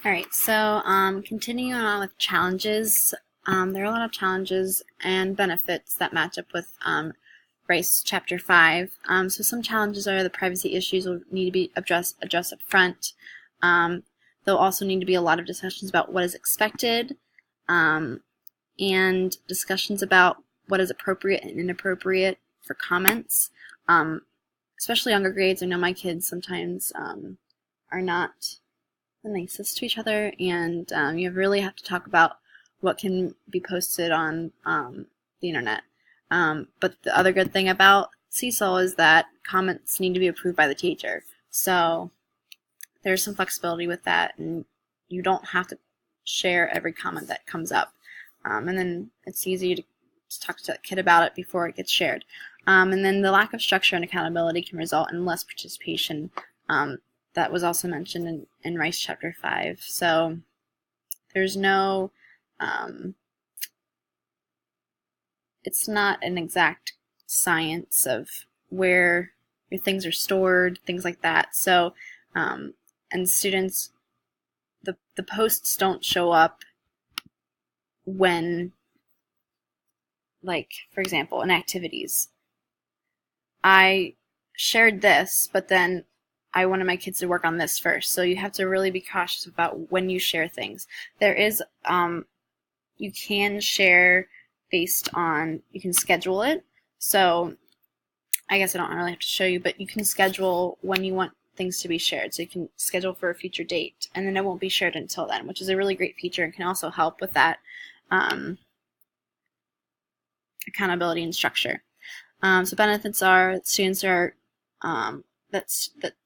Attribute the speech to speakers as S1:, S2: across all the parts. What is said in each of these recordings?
S1: All right, so continuing on with challenges, there are a lot of challenges and benefits that match up with Rice Chapter 5. So some challenges are the privacy issues will need to be addressed up front. There'll also need to be a lot of discussions about what is expected and discussions about what is appropriate and inappropriate for comments, especially younger grades. I know my kids sometimes are not the nicest to each other, and you really have to talk about what can be posted on the internet. But the other good thing about CSOL is that comments need to be approved by the teacher. So there's some flexibility with that, and you don't have to share every comment that comes up. And then it's easy to talk to a kid about it before it gets shared. And then the lack of structure and accountability can result in less participation. That was also mentioned in Rice Chapter 5. So there's no, it's not an exact science of where your things are stored, things like that. So, and students, the posts don't show up when, like, for example, in activities. I shared this, but then I wanted my kids to work on this first. So you have to really be cautious about when you share things. There is, you can share based on, you can schedule it. So I guess I don't really have to show you, but you can schedule when you want things to be shared. So you can schedule for a future date, and then it won't be shared until then, which is a really great feature and can also help with that accountability and structure. So benefits are that students are that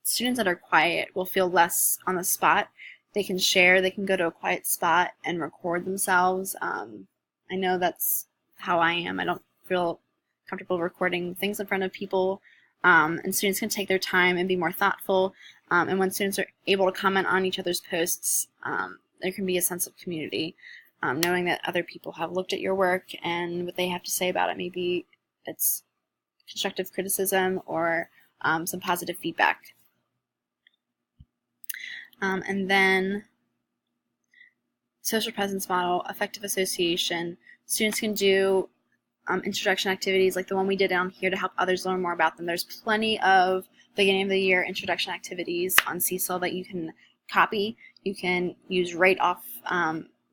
S1: students that are quiet will feel less on the spot. They can share, they can go to a quiet spot and record themselves. I know that's how I am. I don't feel comfortable recording things in front of people. And students can take their time and be more thoughtful. And when students are able to comment on each other's posts, there can be a sense of community, knowing that other people have looked at your work and what they have to say about it. Maybe it's constructive criticism or some positive feedback. And then social presence model, effective association. Students can do introduction activities like the one we did down here to help others learn more about them. There's plenty of beginning of the year introduction activities on CSOL that you can copy. You can use right off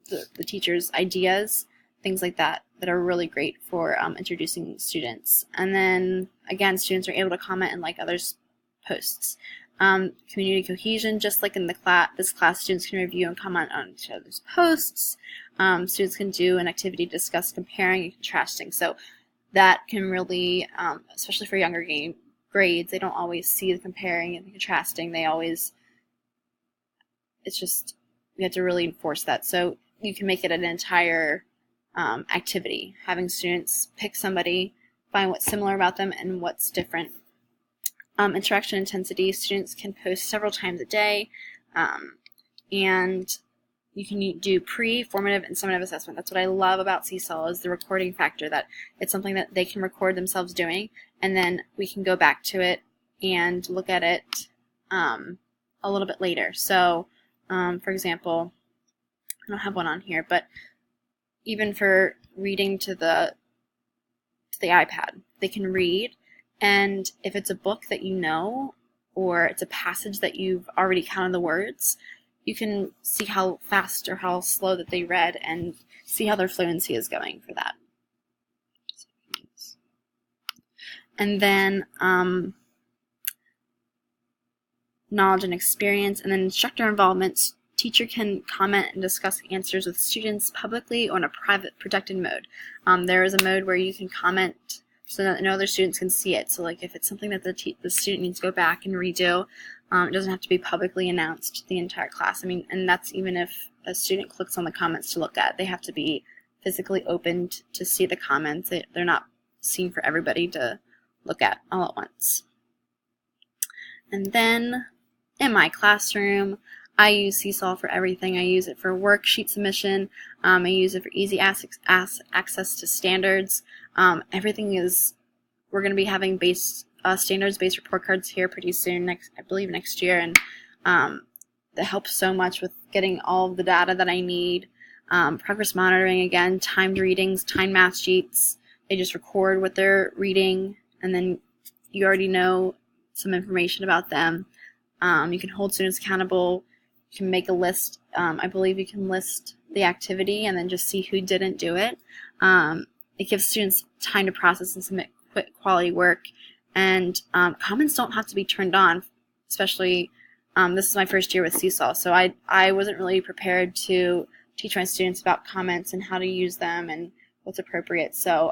S1: the teacher's ideas, things like that are really great for introducing students. And then again, students are able to comment and like others' posts. Community cohesion, just like in this class, students can review and comment on each other's posts. Students can do an activity to discuss comparing and contrasting. So that can really, especially for younger grades, they don't always see the comparing and the contrasting. It's just, you have to really enforce that. So you can make it an entire activity, having students pick somebody, find what's similar about them and what's different. Interaction intensity, students can post several times a day, and you can do pre, formative, and summative assessment. That's what I love about CSOL, is the recording factor, that it's something that they can record themselves doing, and then we can go back to it and look at it a little bit later. So, for example, I don't have one on here, but even for reading to the iPad, they can read. And if it's a book that you know, or it's a passage that you've already counted the words, you can see how fast or how slow that they read and see how their fluency is going for that. And then knowledge and experience, and then instructor involvement. Teacher can comment and discuss answers with students publicly or in a private, protected mode. There is a mode where you can comment so that no other students can see it. So like if it's something that the student needs to go back and redo, it doesn't have to be publicly announced to the entire class. I mean, and that's even if a student clicks on the comments to look at. They have to be physically opened to see the comments. They're not seen for everybody to look at all at once. And then in my classroom, I use CSOL for everything. I use it for worksheet submission. I use it for easy access to standards. Everything is, we're going to be having standards-based report cards here pretty soon, I believe next year, and that helps so much with getting all of the data that I need. Progress monitoring, again, timed readings, timed math sheets. They just record what they're reading, and then you already know some information about them. You can hold students accountable. You can make a list. I believe you can list the activity and then just see who didn't do it. It gives students time to process and submit quality work. And comments don't have to be turned on, especially this is my first year with Seesaw, so I wasn't really prepared to teach my students about comments and how to use them and what's appropriate. So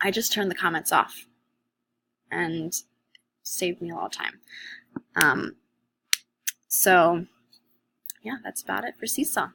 S1: I just turned the comments off, and saved me a lot of time. So yeah, that's about it for Seesaw.